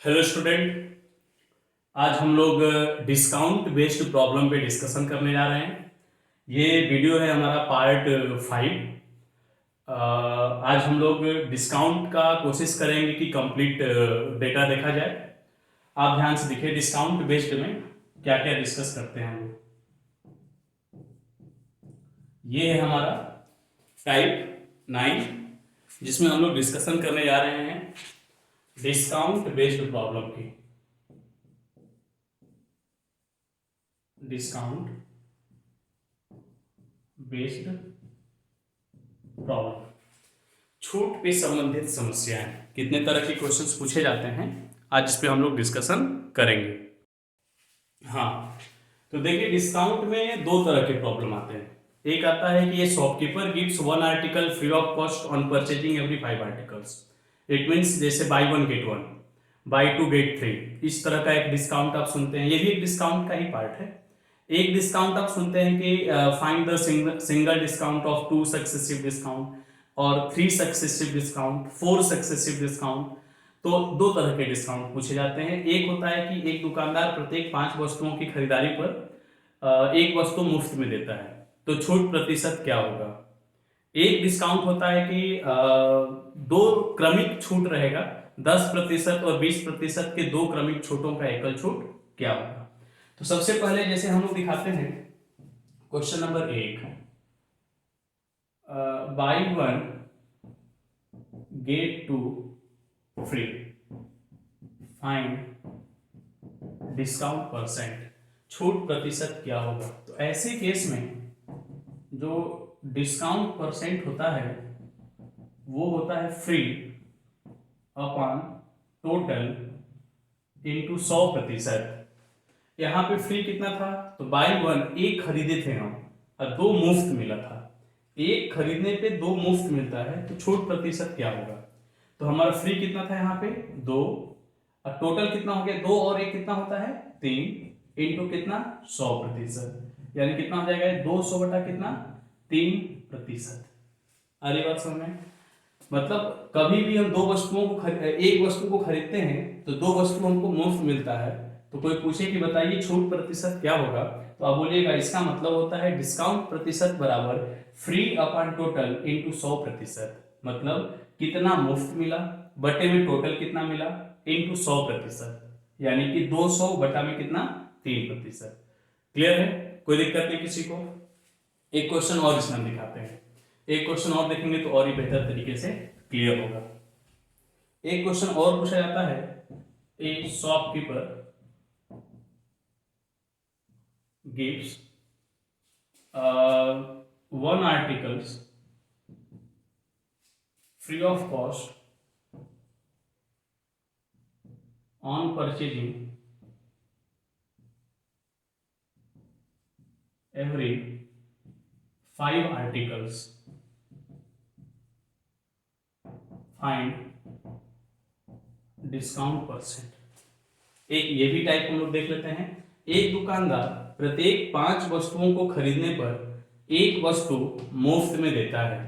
Hello student. आज हम लोग डिस्काउंट बेस्ड प्रॉब्लम पे डिस्कशन करने जा रहे हैं। ये वीडियो है हमारा पार्ट 5। आज हम लोग डिस्काउंट का कोशिश करेंगे कि कंप्लीट डेटा देखा जाए। आप ध्यान से देखिए डिस्काउंट बेस्ड में क्या क्या डिस्कस करते हैं हम लोग। ये है हमारा टाइप 9 जिसमें हम लोग डिस्कशन करने जा रहे हैं डिस्काउंट बेस्ड प्रॉब्लम की। डिस्काउंट बेस्ड प्रॉब्लम, छूट पे संबंधित समस्याएं। कितने तरह के क्वेश्चंस पूछे जाते हैं आज इस पे हम लोग डिस्कशन करेंगे। हाँ, तो देखिए डिस्काउंट में दो तरह के प्रॉब्लम आते हैं। एक आता है कि ये shopkeeper gives one article free of cost on purchasing every 5 articles. It means जैसे buy one get one, buy two get three, इस तरह का एक डिस्काउंट आप सुनते हैं। ये भी एक डिस्काउंट का ही पार्ट है। एक डिस्काउंट आप सुनते हैं कि find the single discount of 2 successive discount और 3 सक्सेसिव डिस्काउंट, 4 सक्सेसिव डिस्काउंट। तो दो तरह के डिस्काउंट पूछे जाते हैं। एक होता है कि एक दुकानदार प्रत्येक 5 वस्तुओं की खरीदारी पर एक वस्तु मुफ्त में देता है, तो छूट प्रतिशत क्या होगा। एक डिस्काउंट होता है कि दो क्रमिक छूट रहेगा, 10% और 20% के दो क्रमिक छूटों का एकल छूट क्या होगा। तो सबसे पहले जैसे हम लोग दिखाते हैं question number 1, buy one get two free, find discount percent, छूट प्रतिशत क्या होगा। तो ऐसे केस में जो डिस्काउंट परसेंट होता है वो होता है फ्री अपॉन टोटल इंटू 100%। यहाँ पे फ्री कितना था, तो बाय वन एक खरीदे थे हम और दो मुफ्त मिला था। एक खरीदने पे दो मुफ्त मिलता है, तो छूट प्रतिशत क्या होगा। तो हमारा फ्री कितना था यहाँ पे 2, और टोटल कितना हो गया 2 और 1 कितना होता है 3, इंटू कितना 100%, यानी कितना हो जाएगा 200 बटा कितना 3%। आ रही बात समझ में। मतलब कभी भी हम दो वस्तुओं को एक वस्तु को खरीदते हैं तो दो वस्तु हमको मुफ्त मिलता है। तो कोई पूछे कि बताइए छूट प्रतिशत क्या होगा, तो आप बोलिएगा इसका मतलब होता है डिस्काउंट प्रतिशत बराबर फ्री अपॉन टोटल इंटू 100%। मतलब कितना मुफ्त मिला बटे में टोटल कितना मिला इंटू 100%, यानी कि 200 बटा में कितना 3%। क्लियर है, कोई दिक्कत नहीं किसी को। एक क्वेश्चन और इसमें हम दिखाते हैं, एक क्वेश्चन और देखेंगे तो और ही बेहतर तरीके से क्लियर होगा। एक क्वेश्चन और पूछा जाता है, ए shopkeeper gives one articles free of cost on purchasing every 5 articles, find discount percent. एक ये भी टाइप हम लोग देख लेते हैं। एक दुकानदार प्रत्येक 5 वस्तुओं को खरीदने पर एक वस्तु मुफ्त में देता है,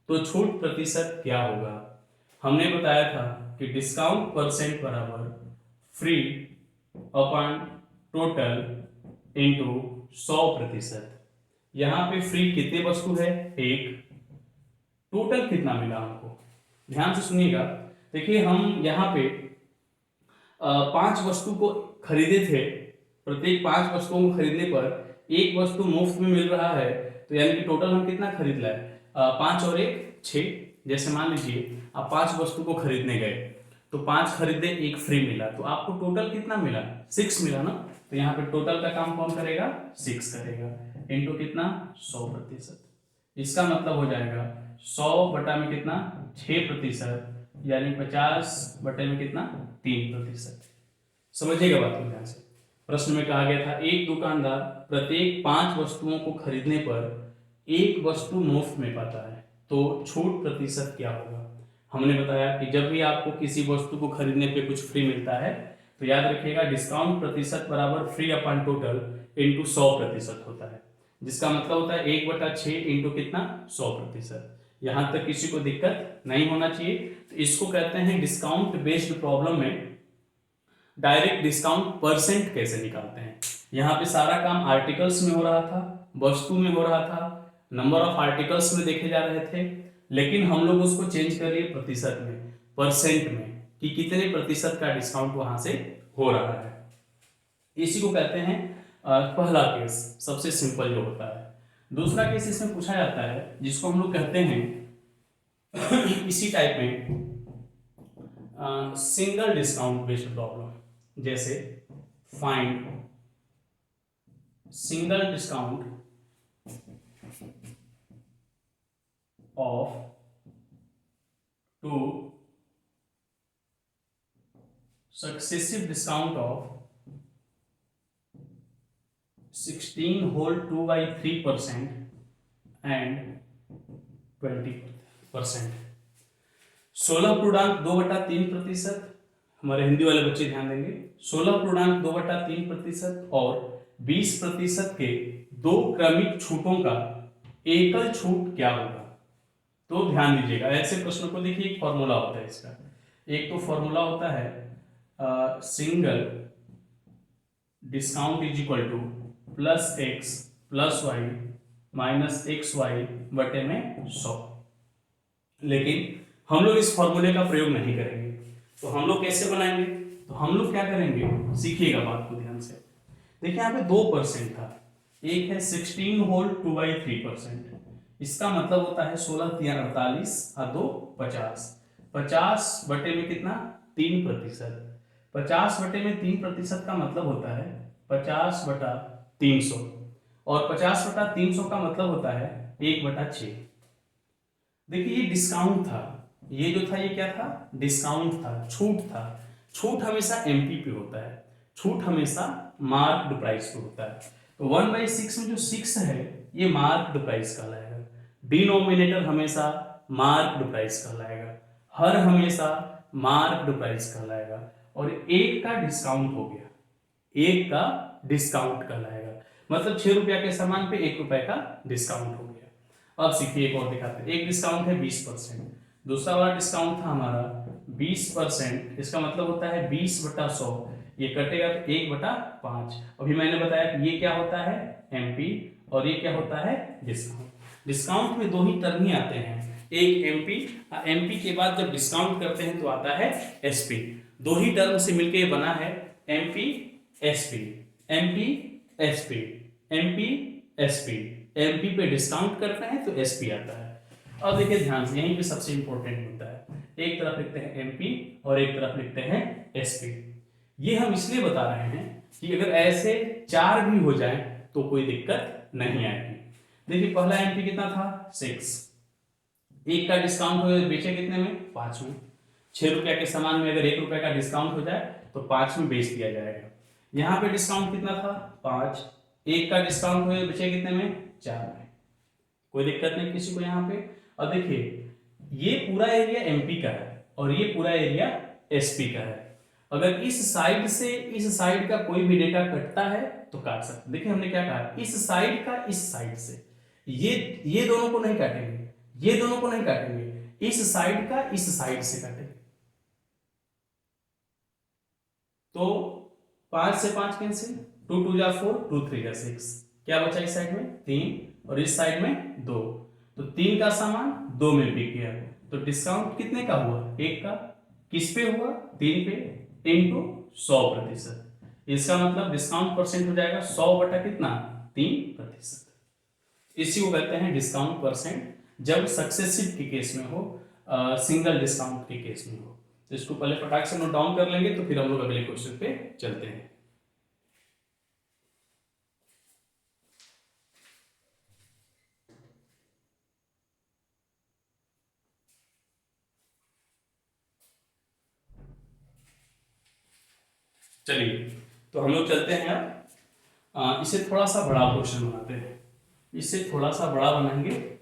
तो छूट प्रतिशत क्या होगा। हमने बताया था कि डिस्काउंट परसेंट बराबर फ्री अपॉन टोटल इंटू 100%। यहां पे फ्री कितने वस्तु है एक, टोटल कितना मिला हमको, ध्यान से सुनिएगा। देखिए हम यहाँ पे 5 वस्तु को खरीदे थे, प्रत्येक 5 वस्तुओं को खरीदने पर एक वस्तु मुफ्त में मिल रहा है, तो यानी कि टोटल हम कितना खरीद लाए 5 और 1 6। जैसे मान लीजिए आप 5 वस्तु को खरीदने गए तो 5 खरीदे एक फ्री मिला, तो आपको टोटल कितना मिला 6 मिला ना। तो यहाँ पे टोटल का काम कौन करेगा 6 करेगा, इंटू कितना 100%। इसका मतलब हो जाएगा 100 बटा में कितना 6%, यानी 50 बटे में कितना 3%। समझिएगा बात को ध्यान से। प्रश्न में कहा गया था एक दुकानदार प्रत्येक 5 वस्तुओं को खरीदने पर एक वस्तु मुफ्त में पाता है, तो छूट प्रतिशत क्या होगा। हमने बताया कि जब भी आपको किसी वस्तु को खरीदने पे कुछ फ्री मिलता है तो याद रखिएगा डिस्काउंट प्रतिशत बराबर फ्री अपॉन टोटल इंटू 100% होता है, जिसका मतलब होता है 1/6 इंटू कितना 100%। यहां तक किसी को दिक्कत नहीं होना चाहिए। तो इसको कहते हैं डिस्काउंट बेस्ड प्रॉब्लम में डायरेक्ट डिस्काउंट परसेंट कैसे निकालते हैं। यहाँ पे सारा काम आर्टिकल्स में हो रहा था, वस्तु में हो रहा था, नंबर ऑफ आर्टिकल्स में देखे जा रहे थे, लेकिन हम लोग उसको चेंज कर लिए प्रतिशत में, परसेंट में, कि कितने प्रतिशत का डिस्काउंट वहां से हो रहा है। इसी को कहते हैं पहला केस, सबसे सिंपल जो होता है। दूसरा केस इसमें पूछा जाता है जिसको हम लोग कहते हैं इसी टाइप में सिंगल डिस्काउंट बेस्ड प्रॉब्लम। जैसे find single discount of two successive discount of 16 whole 2/3% and 20%। 16.2/3%, हमारे हिंदी वाले बच्चे ध्यान देंगे, 16.2/3% और 20% के दो क्रमिक छूटों का एकल छूट क्या होगा। तो ध्यान दीजिएगा, ऐसे प्रश्नों को देखिए, एक फॉर्मूला होता है इसका। एक तो फॉर्मूला होता है single discount is equal to plus X plus Y minus X Y बटे में 100। लेकिन हम लोग इस फॉर्मूले का प्रयोग नहीं करेंगे, तो हम लोग कैसे बनाएंगे। तो हम लोग क्या करेंगे, सीखिएगा बात को ध्यान से। देखिए यहाँ पे 2% था, एक है 16 होल 2/3%, इसका मतलब होता है 16 × 48 और 2 50, 50 बटे में कितना 3%, 50 बटे में 3% का मतलब होता है 50/300, और 50/300 का मतलब होता है 1/6। देखिए ये डिस्काउंट था, ये जो था ये क्या था, डिस्काउंट था, छूट था। छूट हमेशा एमपी पे होता है, छूट हमेशा मार्क्ड प्राइस पे होता है। तो 1/6 में जो 6 है ये मार्क्ड प्राइस कहलाएगा, डिनोमिनेटर हमेशा मार्क्ड प्राइस कहलाएगा, हर हमेशा मार्क्ड प्राइस कहलाएगा, और एक का डिस्काउंट हो गया, एक का डिस्काउंट कहलाएगा, मतलब 6 रुपया के सामान पे 1 रुपए का डिस्काउंट हो गया। अब सीखिए एक और दिखाते हैं। एक डिस्काउंट है 20%, दूसरा वाला डिस्काउंट था हमारा 20%, इसका मतलब होता है 20/100, ये कटेगा तो 1/5। अभी मैंने बताया कि ये क्या होता है एमपी, और ये क्या होता है डिस्काउंट। डिस्काउंट में दो ही टर्म ही आते हैं, एक एमपी, एमपी के बाद जब डिस्काउंट करते हैं तो आता है एसपी। दो ही टर्म से मिलकर ये बना है MP SP, MP SP, MP SP. MP पे डिस्काउंट करते हैं तो एसपी आता है। अब देखिए ध्यान से, यहीं पे सबसे इंपॉर्टेंट होता है, एक तरफ लिखते हैं एमपी और एक तरफ लिखते हैं एसपी। ये हम इसलिए बता रहे हैं कि अगर ऐसे 4 भी हो जाए तो कोई दिक्कत नहीं आएगी। देखिए पहला एमपी कितना था 6, एक का डिस्काउंट हो बेचे कितने में 5 में, 6 रुपया के सामान में अगर 1 रुपया का डिस्काउंट हो जाए तो 5 में बेच दिया जाएगा। यहाँ पे डिस्काउंट कितना था 5, एक का डिस्काउंट हुए बचे कितने में 4 में, कोई दिक्कत नहीं किसी को यहाँ पे। और देखिए ये पूरा एरिया एमपी का है और ये पूरा एरिया एसपी का है। अगर इस साइड से इस साइड का कोई भी डेटा कटता है तो काट सकते। देखिए हमने क्या कहा, इस साइड का इस साइड से, ये दोनों को नहीं काटेंगे, ये दोनों को नहीं काटेंगे, इस साइड का इस साइड से काटेंगे। तो 5 से 5 कैंसिल, 2 2 जा 4, 2 3 जा 6, क्या बचा इस साइड में 3 और इस साइड में 2, तो 3 का सामान 2 में बिक गया। तो डिस्काउंट कितने का हुआ, 1 का, किस पे हुआ 3 पे, इनटू 100%। इसका मतलब डिस्काउंट परसेंट हो जाएगा 100 बटा कितना 3%। इसी को कहते हैं डिस्काउंट परसेंट, जब सक्सेसिव के केस में हो, सिंगल डिस्काउंट के केस में हो। तो इसको पहले फटाक से नोट डाउन कर लेंगे तो फिर हम लोग अगले क्वेश्चन पे चलते हैं। चलिए तो हम लोग चलते हैं अब, इसे थोड़ा सा बड़ा क्वेश्चन बनाते हैं, इसे थोड़ा सा बड़ा बनाएंगे।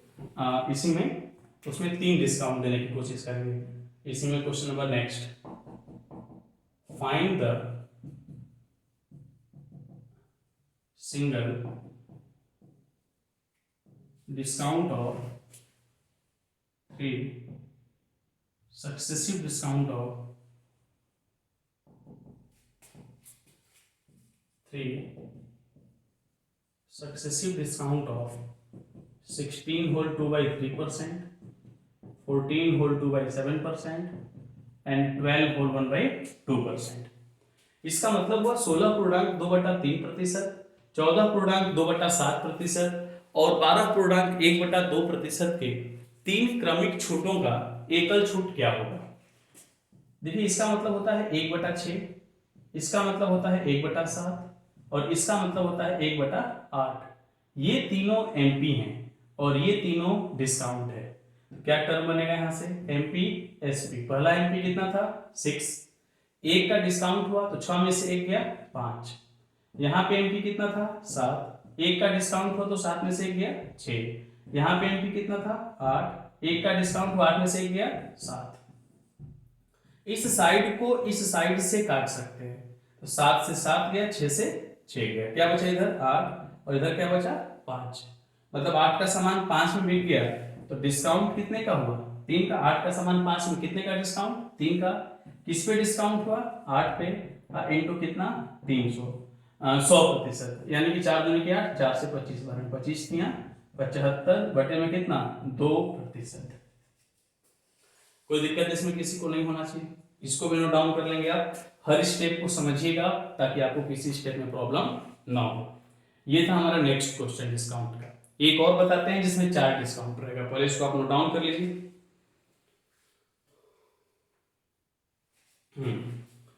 इसी में उसमें 3 डिस्काउंट देने की कोशिश करेंगे। इसी में question number next, find the single discount of 3 successive discount of 3 successive discount of 16 whole 2 by 3%, 14 whole 2 by 7% and 12 whole 1 by 2%। इसका मतलब हुआ 16.2/3%, 14.2/7% और 12.1/2% के 3 क्रमिक छूटों का एकल छूट क्या होगा। देखिए इसका मतलब होता है 1/6, इसका मतलब होता है 1/7 और इसका मतलब होता है 1/8। ये तीनों एमपी हैं और ये तीनों डिस्काउंट है। तो क्या टर्म बनेगा यहां से, एमपी एसपी। पहला एमपी कितना था 6, एक का डिस्काउंट हुआ तो 6 में से 1 गया 5। यहाँ पे एमपी कितना था 7, एक का डिस्काउंट हुआ तो 7 में से 1 गया 6। यहाँ पे एमपी कितना था 8, एक का डिस्काउंट हुआ 8 में से 1 गया 7। इस साइड को इस साइड से काट सकते हैं, तो 7 से 7 गया, 6 से 6 गया, क्या बचा इधर 8 और इधर क्या बचा 5। मतलब 8 का सामान 5 में बिक गया तो डिस्काउंट कितने का हुआ 3 का। 8 का सामान 5 में, कितने का डिस्काउंट 3 का। किस पे डिस्काउंट हुआ 8 पे, इंटू कितना 300, 100%, यानी कि 4 दूनी के 8, 4 से 25 बार 25 दिया 75 बटे में कितना 2%। कोई दिक्कत इसमें किसी को नहीं होना चाहिए। इसको भी नोट डाउन कर लेंगे आप, हर स्टेप को समझिएगा ताकि आपको किसी स्टेप में प्रॉब्लम ना हो। ये था हमारा नेक्स्ट क्वेश्चन डिस्काउंट का। एक और बताते हैं जिसमें 4 डिस्काउंट रहेगा, पहले इसको आप नोट डाउन कर लीजिए।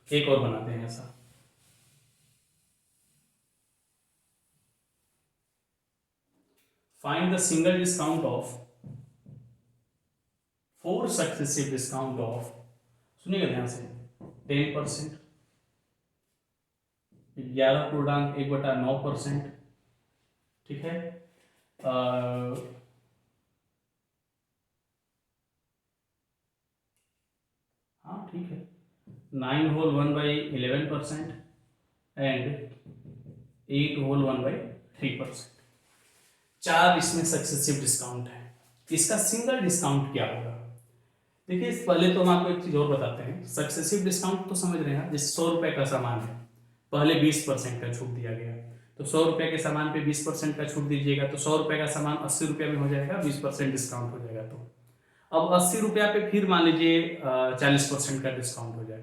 एक और बनाते हैं ऐसा। Find the single discount of 4 successive discount of, सुनिएगा ध्यान से, 10%, 11.1/9%, ठीक है। हाँ ठीक है, 9 whole 1 by 11% and 8 whole 1 by 3%। 4 इसमें सक्सेसिव डिस्काउंट है। इसका सिंगल डिस्काउंट क्या होगा। देखिए पहले तो हम आपको एक चीज और बताते हैं, सक्सेसिव डिस्काउंट तो समझ रहे हैं, जैसे 100 रुपए का सामान है, पहले 20% का छूट दिया गया, तो 100 रुपए के सामान पे 20% का छूट दीजिएगा तो 100 रुपए का सामान 80 रुपये में हो जाएगा, 20% डिस्काउंट हो जाएगा। तो अब 80 रुपया पे फिर मान लीजिए 40% का डिस्काउंट हो जाए,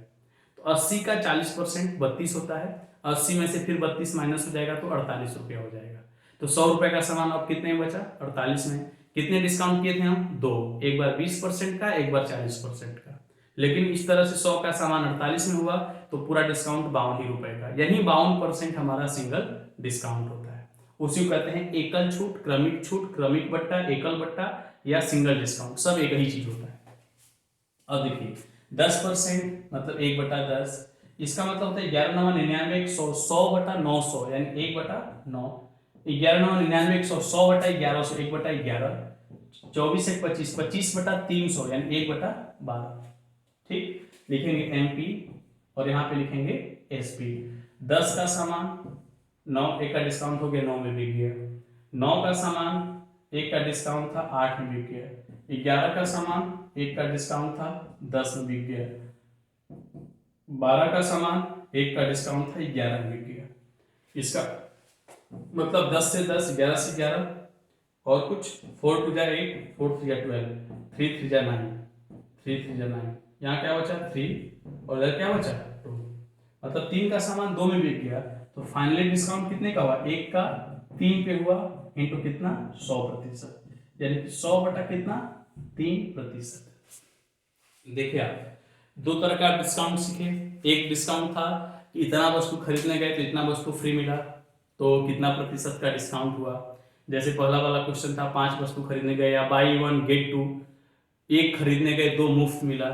तो 80 का 40% 32 होता है, 80 में से फिर 32 माइनस हो जाएगा तो 48 रुपया हो जाएगा। तो 100 रुपए का सामान अब कितने में बचा 48 में। कितने डिस्काउंट किए थे हम 2, एक बार 20% का, एक बार 40% का। लेकिन इस तरह से 100 का सामान 48 में हुआ तो पूरा डिस्काउंट 52 रुपए का, यही 52% हमारा सिंगल डिस्काउंट होता है। उसी को कहते हैं एकल छूट, क्रमिक बट्टा, एकल बट्टा या सिंगल डिस्काउंट, सब एक ही चीज होता है। अब देखिए 10% मतलब 1/10, इसका मतलब होता है 11,99 100, 100/900 यानी 1/9, 11,99 100, 100/1100 1/11, 24 1 25, 25/300 यानी 1/12। ठीक, लिखेंगे एमपी और यहाँ पे लिखेंगे एसपी। 10 का सामान 9, एक का डिस्काउंट हो गया 9 में बिक गया। 9 का सामान एक का डिस्काउंट था 8 में बिक गया। 11 का सामान एक का डिस्काउंट था 10 में बिक गया। 12 का सामान एक का डिस्काउंट था 11 में बिक गया। इसका मतलब 10 से 10, 11 से 11 और कुछ 4 2 जा 8, 4 3 जा 12, 3 3 जा 9, 3 3 जा 9, यहाँ क्या बचा 3 और इधर क्या बचा 2, मतलब 3 का सामान 2 में बिक गया। तो फाइनली डिस्काउंट कितने का हुआ, 1 का 3 पे हुआ इंटू कितना 100%, यानी कि 100 बटा कितना 3%। देखिए आप दो तरह का डिस्काउंट सीखे। एक डिस्काउंट था कि इतना वस्तु खरीदने गए तो इतना वस्तु फ्री मिला, तो कितना प्रतिशत का डिस्काउंट हुआ। जैसे पहला वाला क्वेश्चन था 5 वस्तु खरीदने गए या बाई 1 गेट 2, एक खरीदने गए 2 मुफ्त मिला,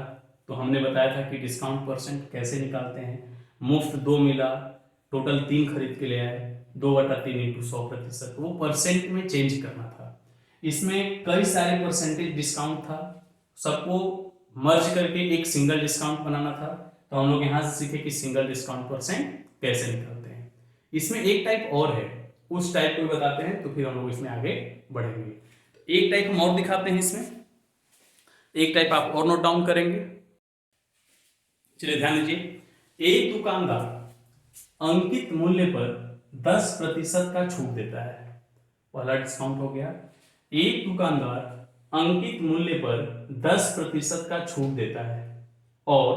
तो हमने बताया था कि डिस्काउंट परसेंट कैसे निकालते हैं। मुफ्त 2 मिला, टोटल 3 खरीद के ले आए, 2/3 इंटू 100%, वो परसेंट में चेंज करना था। इसमें कई सारे परसेंटेज डिस्काउंट था, सबको मर्ज करके एक सिंगल डिस्काउंट बनाना था। तो हम लोग यहाँ से सीखे कि सिंगल डिस्काउंट परसेंट कैसे निकालते हैं। इसमें एक टाइप और है, उस टाइप को बताते हैं तो फिर हम लोग इसमें आगे बढ़ेंगे। तो एक टाइप हम और दिखाते हैं इसमें, एक टाइप आप और नोट डाउन करेंगे। चलिए ध्यान दीजिए, एक दुकानदार अंकित मूल्य पर 10% का छूट देता है। पहला डिस्काउंट हो गया। एक दुकानदार अंकित मूल्य पर 10% का छूट देता है और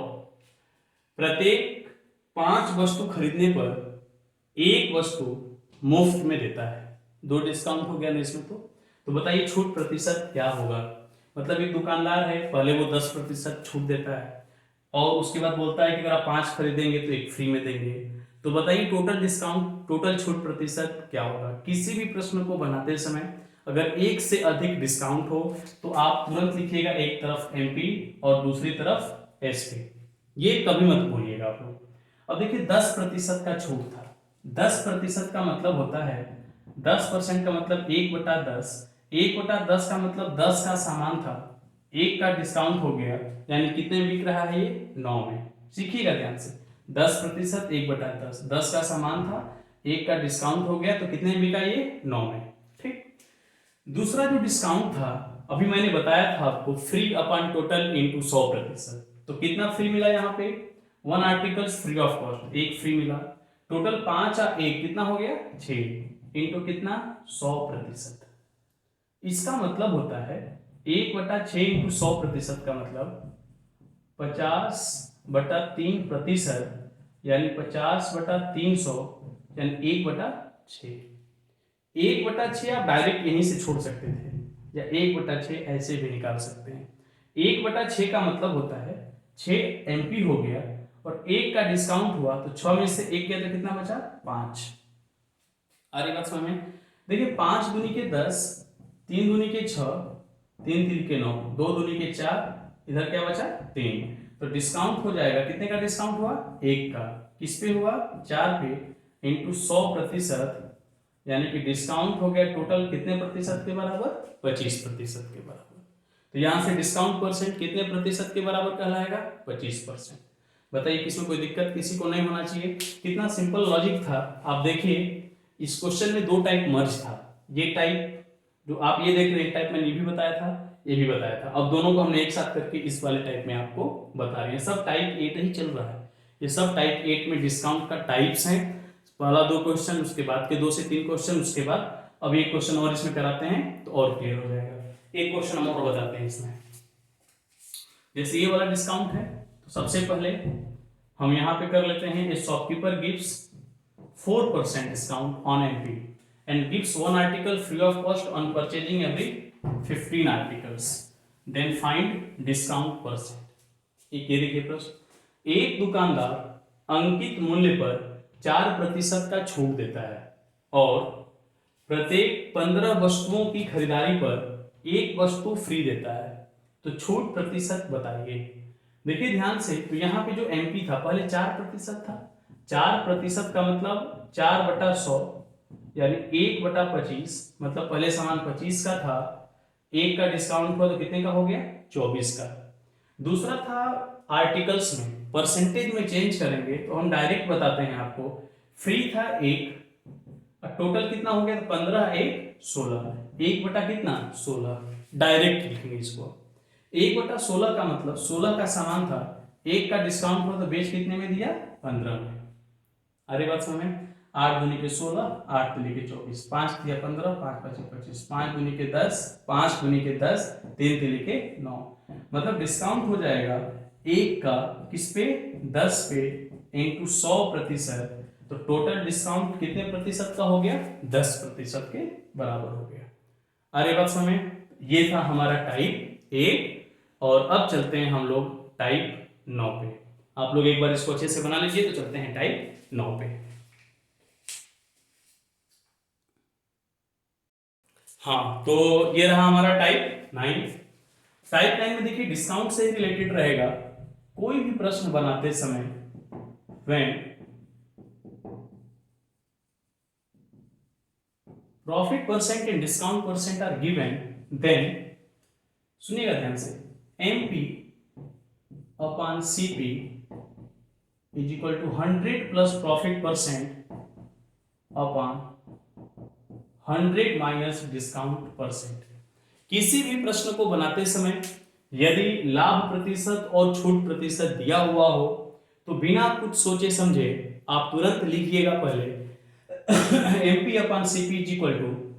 प्रत्येक 5 वस्तु खरीदने पर एक वस्तु मुफ्त में देता है। दो डिस्काउंट हो गया ना इसमें। तो बताइए छूट प्रतिशत क्या होगा। मतलब एक दुकानदार है, पहले वो 10% छूट देता है और उसके बाद बोलता है कि अगर आप 5 खरीदेंगे तो एक फ्री में देंगे। तो बताइए टोटल डिस्काउंट, टोटल छूट प्रतिशत क्या होगा। किसी भी प्रश्न को बनाते समय अगर एक से अधिक डिस्काउंट हो तो आप तुरंत लिखिएगा एक तरफ MP और दूसरी तरफ SP। ये कभी मत भूलिएगा आप लोग। अब देखिए 10% का छूट था। 10% का मतलब होता है 10% का मतलब 1/10। 1/10 का मतलब 10 का सामान था, एक का डिस्काउंट हो गया, यानी कितने में बिक रहा है ये 9 में। सीखिएगा ध्यान से। 10% 1/10, 10 का सामान था, एक का डिस्काउंट हो गया तो कितने में बिका ये 9 में। ठीक। दूसरा जो डिस्काउंट था अभी मैंने बताया था आपको, फ्री अपॉन टोटल इंटू 100%। तो कितना फ्री मिला यहाँ पे, 1 आर्टिकल्स फ्री ऑफ कॉस्ट, एक फ्री मिला। टोटल 5 और 1 कितना हो गया 6 इंटू कितना 100%। इसका मतलब होता है 1/6 इंटू 100% का मतलब 50/3%, यानी 50/300, यानी 1/6। 1/6 आप डायरेक्ट यहीं से छोड़ सकते थे या 1/6 ऐसे भी निकाल सकते हैं। 1/6 का मतलब होता है 6 MP हो गया और 1 का डिस्काउंट हुआ तो 6 में से 1 गया तो कितना बचा 5। आ रही बात समझ में। देखिए 5 दूनी के 10, 3 दूनी के 6, 3 3 के 9, 2 दूनी के 4, इधर क्या बचा 3। तो डिस्काउंट हो जाएगा, कितने का डिस्काउंट हुआ 1 का। किस पे हुआ 4 पे, इंटू 100%, यानी कि डिस्काउंट हो गया टोटल कितने प्रतिशत के बराबर 25% के बराबर। तो यहां से डिस्काउंट परसेंट कितने प्रतिशत के बराबर कहलाएगा 25%। बताइए किसमें कोई दिक्कत किसी को नहीं होना चाहिए। कितना सिंपल लॉजिक था। आप देखिए इस क्वेश्चन में 2 टाइप मर्ज था। ये टाइप जो आप ये देख रहे हैं, एक टाइप मैंने ये भी बताया था, ये भी बताया था। अब दोनों को हमने एक साथ करके इस वाले टाइप में आपको बता रहे हैं। सब टाइप 8 ही चल रहा है। ये सब टाइप 8 में डिस्काउंट का टाइप्स हैं। पहला 2 क्वेश्चन, उसके बाद के 2 से 3 क्वेश्चन, उसके बाद अब एक क्वेश्चन और इसमें कराते हैं तो और क्लियर हो जाएगा। एक क्वेश्चन हम और बताते हैं इसमें। जैसे ये वाला डिस्काउंट है तो सबसे पहले हम यहाँ पे कर लेते हैं, ए shopkeeper gives 4% discount on MP and gives 1 article free of cost on purchasing every 15 articles. Then find discount percent. एक ये देखिए प्रश्न। एक दुकानदार अंकित मूल्य पर 4% का छूट देता है और प्रत्येक 15 वस्तुओं की खरीदारी पर एक वस्तु फ्री देता है। तो छूट प्रतिशत बताइए। देखिए ध्यान से, तो यहाँ पे जो MP था पहले 4% था। 4% का मतलब 4/100, यानी 1/25, मतलब पहले सामान 25 का था, 1 का डिस्काउंट हुआ तो कितने का हो गया 24 का। दूसरा था आर्टिकल्स में, परसेंटेज में चेंज करेंगे तो हम डायरेक्ट बताते हैं आपको। फ्री था 1, टोटल कितना हो गया तो 15 1 16, 1 कितना 16, डायरेक्ट लिखेंगे इसको। 1/16 का मतलब 16 का सामान था, 1 का डिस्काउंट हुआ तो बेच कितने में दिया 15 में। अरे बात समझ में। 8 दूनी के 16, 8 दूनी के 24, 5 दिया 15, 5 5 25, 5 दूनी के 10, 5 दूनी के 10, 3 तीन के 9, मतलब डिस्काउंट हो जाएगा 1 का किस पे 10 पे इंटू 100%। तो टोटल डिस्काउंट कितने प्रतिशत का हो गया 10% के बराबर हो गया। अरे बात समझ में। ये था हमारा टाइप 8 और अब चलते हैं हम लोग टाइप 9 पे। आप लोग एक बार इसको अच्छे से बना लीजिए। तो चलते हैं टाइप 9 पे। हाँ, तो ये रहा हमारा टाइप 9। टाइप 9 में देखिए डिस्काउंट से रिलेटेड रहेगा। कोई भी प्रश्न बनाते समय when profit percent and discount percent are given, then सुनिएगा ध्यान से, MP upon CP is equal to 100 plus profit percent upon 100 minus discount percent. किसी भी प्रश्न को बनाते समय यदि लाभ प्रतिशत और छूट प्रतिशत दिया हुआ हो तो बिना कुछ सोचे समझे आप तुरंत लिखिएगा पहले MP upon CP is equal to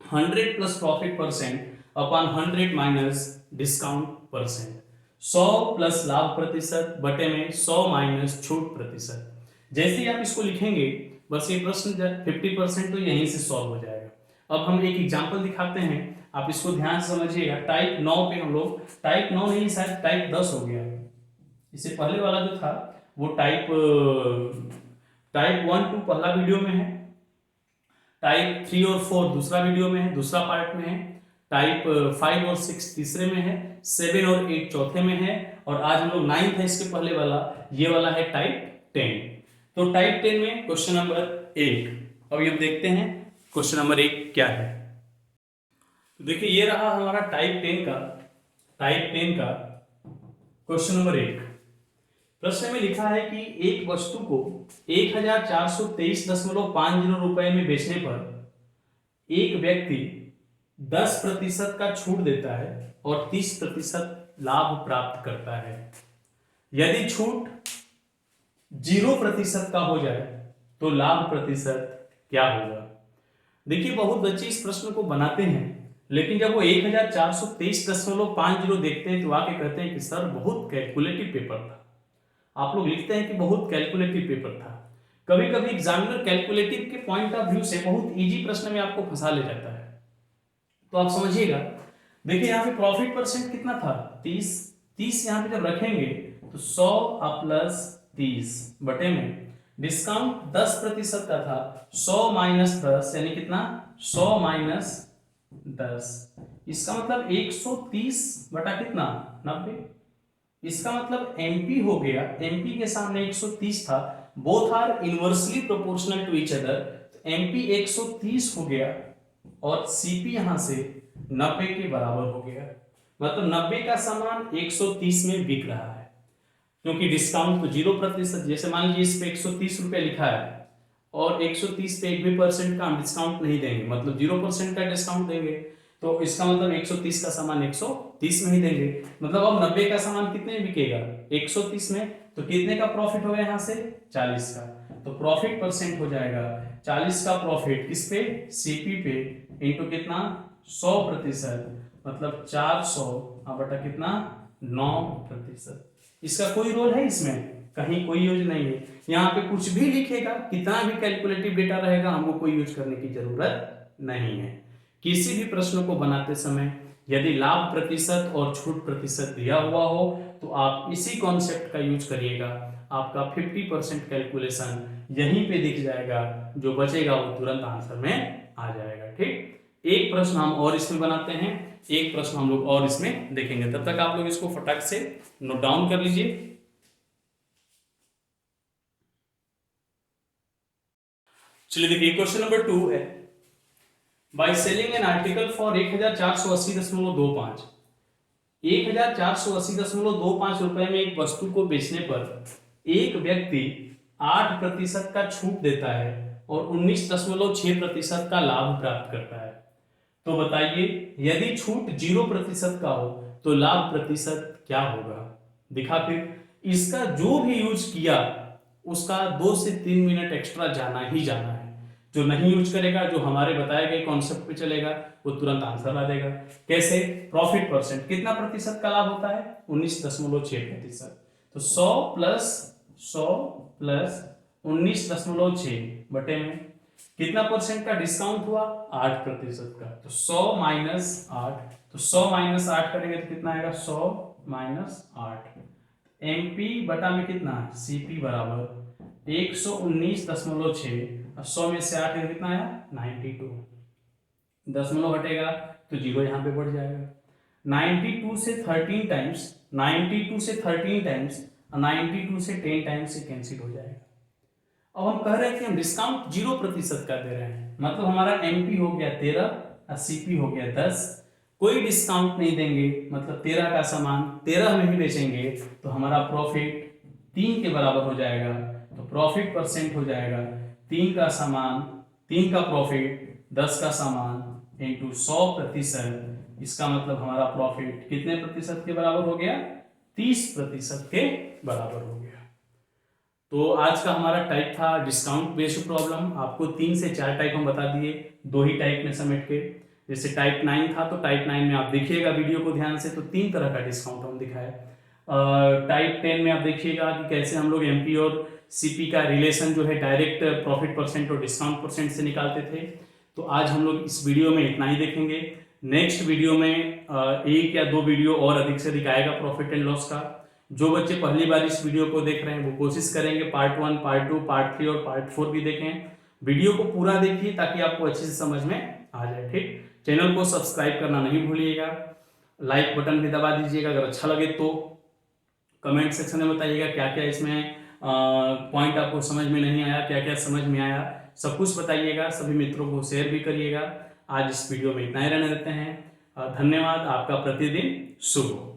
100 plus profit percent upon 100 minus discount percent, 100 plus लाभ प्रतिशत बटे में 100 माइनस छूट प्रतिशत। जैसे ही आप इसको लिखेंगे बस ये प्रश्न 50% तो यहीं से सॉल्व हो जाएगा। अब हम एक एग्जांपल दिखाते हैं, आप इसको ध्यान से समझिएगा। टाइप 9 पे हम लोग, टाइप 9 नहीं शायद टाइप 10 हो गया, इससे पहले वाला जो था वो टाइप 1 2 पहला वीडियो में है, टाइप 3 और 4 दूसरा वीडियो में है, दूसरा पार्ट में है, टाइप 5 और 6 तीसरे में है, 7 और 8 चौथे में है, और आज हम लोग 9 है इसके पहले वाला, ये वाला है टाइप 10। तो टाइप 10 में क्वेश्चन नंबर 1, अब ये देखते हैं क्वेश्चन नंबर 1 क्या है। तो देखिए ये रहा हमारा टाइप 10 का क्वेश्चन नंबर 1। प्रश्न में लिखा है कि एक वस्तु को 1423.50 रुपए में बेचने पर एक व्यक्ति 10% का छूट देता है और 30% लाभ प्राप्त करता है। यदि छूट 0% का हो जाए तो लाभ प्रतिशत क्या होगा। देखिए बहुत बच्चे इस प्रश्न को बनाते हैं, लेकिन जब वो 1423.50 देखते हैं तो आके कहते हैं कि सर बहुत कैलकुलेटिव पेपर था। आप लोग लिखते हैं कि बहुत कैलकुलेटिव पेपर था। कभी कभी एग्जामिनर कैलकुलेटिव के पॉइंट ऑफ व्यू से बहुत इजी प्रश्न में आपको फंसा ले जाता है। तो आप समझिएगा, देखिए यहाँ पे प्रॉफिट परसेंट कितना था 30 यहाँ पे जब रखेंगे तो 100 प्लस 30 बटे में डिस्काउंट 10% का था, 100 माइनस 10 यानी कितना 100 माइनस 10, इसका मतलब 130 बटा कितना 90, इसका मतलब MP हो गया, MP के सामने 130 था, both are inversely proportional to each other, तो MP 130 हो गया और CP यहां से 90 के बराबर हो गया। मतलब 90 का सामान 130 में बिक रहा है, क्योंकि डिस्काउंट तो 0%, जैसे मान लीजिए इस पे 130 रुपए लिखा है और 130 पे 1 भी % का हम डिस्काउंट नहीं देंगे, मतलब 0% का डिस्काउंट देंगे, तो इसका मतलब 130 का सामान 130 में ही देंगे। मतलब अब 90 का सामान कितने में बिकेगा 130 में, तो कितने का प्रॉफिट होगा यहाँ से 40 का, तो प्रॉफिट परसेंट हो जाएगा 40 का प्रॉफिट किस पे CP पे इंटू कितना 100%, मतलब 400 बटा कितना 9%। इसका कोई रोल है इसमें, कहीं कोई यूज नहीं है। यहाँ पे कुछ भी लिखेगा, कितना भी कैलकुलेटिव डेटा रहेगा, हमको कोई यूज करने की जरूरत नहीं है। किसी भी प्रश्न को बनाते समय यदि लाभ प्रतिशत और छूट प्रतिशत दिया हुआ हो तो आप इसी कॉन्सेप्ट का यूज करिएगा, आपका 50% कैलकुलेशन यहीं पे दिख जाएगा, जो बचेगा वो तुरंत आंसर में आ जाएगा। ठीक, एक प्रश्न हम और इसमें बनाते हैं, एक प्रश्न हम लोग और इसमें देखेंगे, तब तक आप लोग इसको फटाक से नोट डाउन कर लीजिए। चलिए देखिए क्वेश्चन नंबर 2 है, by selling an article for 1480.25, 1480.25 रुपए में एक वस्तु को बेचने पर एक व्यक्ति 8% का छूट देता है और 19.6% का लाभ प्राप्त करता है। तो बताइए यदि छूट 0% का हो तो लाभ प्रतिशत क्या होगा। दिखा फिर, इसका जो भी यूज किया उसका 2 से 3 मिनट एक्स्ट्रा जाना ही जाना है। जो नहीं यूज करेगा, जो हमारे बताए गए कॉन्सेप्ट पे चलेगा, वो तुरंत आंसर ला देगा। कैसे, प्रॉफिट परसेंट कितना प्रतिशत का लाभ होता है 19.6%, तो 100 प्लस 19.6 बटे में कितना परसेंट का डिस्काउंट हुआ 8% का, तो 100 माइनस 8, तो 100 माइनस 8 करेंगे तो कितना आएगा 100 माइनस 8, MP बटा में कितना CP बराबर 119.6, 100 में से 8 कितना आया 92, दशमलव हटेगा तो 0 यहाँ पे बढ़ जाएगा। 92 से 13 टाइम्स, 92 से 13 टाइम्स, 92 से 10 टाइम्स से कैंसिल हो जाएगा। अब हम कह रहे हैं कि हम डिस्काउंट 0% का दे रहे हैं, मतलब हमारा MP हो गया 13 और CP हो गया 10, कोई डिस्काउंट नहीं देंगे, मतलब 13 का सामान 13 में ही बेचेंगे, तो हमारा प्रॉफिट 3 के बराबर हो जाएगा। तो प्रॉफिट परसेंट हो जाएगा 3 का सामान 3 का प्रॉफिट 10 का सामान इंटू 100%, इसका मतलब हमारा प्रॉफिट कितने प्रतिशत के बराबर हो गया 30% के बराबर हो गया। तो आज का हमारा टाइप था डिस्काउंट बेस्ड प्रॉब्लम। आपको 3 से 4 टाइप हम बता दिए, 2 ही टाइप में समेट के। जैसे टाइप 9 था, तो टाइप 9 में आप देखिएगा वीडियो को ध्यान से, तो 3 तरह का डिस्काउंट हम दिखाए। टाइप 10 में आप देखिएगा कि कैसे हम लोग एमपी और सीपी का रिलेशन जो है डायरेक्ट प्रॉफिट परसेंट और डिस्काउंट परसेंट से निकालते थे। तो आज हम लोग इस वीडियो में इतना ही देखेंगे। नेक्स्ट वीडियो में 1 या 2 वीडियो और अधिक से अधिक आएगा प्रॉफिट एंड लॉस का। जो बच्चे पहली बार इस वीडियो को देख रहे हैं वो कोशिश करेंगे पार्ट 1, पार्ट 2, पार्ट 3 और पार्ट 4 भी देखें। वीडियो को पूरा देखिए ताकि आपको अच्छे से समझ में आ जाए। ठीक, चैनल को सब्सक्राइब करना नहीं भूलिएगा, लाइक बटन भी दबा दीजिएगा। अगर अच्छा लगे तो कमेंट सेक्शन में बताइएगा क्या क्या इसमें पॉइंट आपको समझ में नहीं आया, क्या क्या समझ में आया, सब कुछ बताइएगा। सभी मित्रों को शेयर भी करिएगा। आज इस वीडियो में इतना ही रहने देते हैं। धन्यवाद। आपका प्रतिदिन शुभ हो।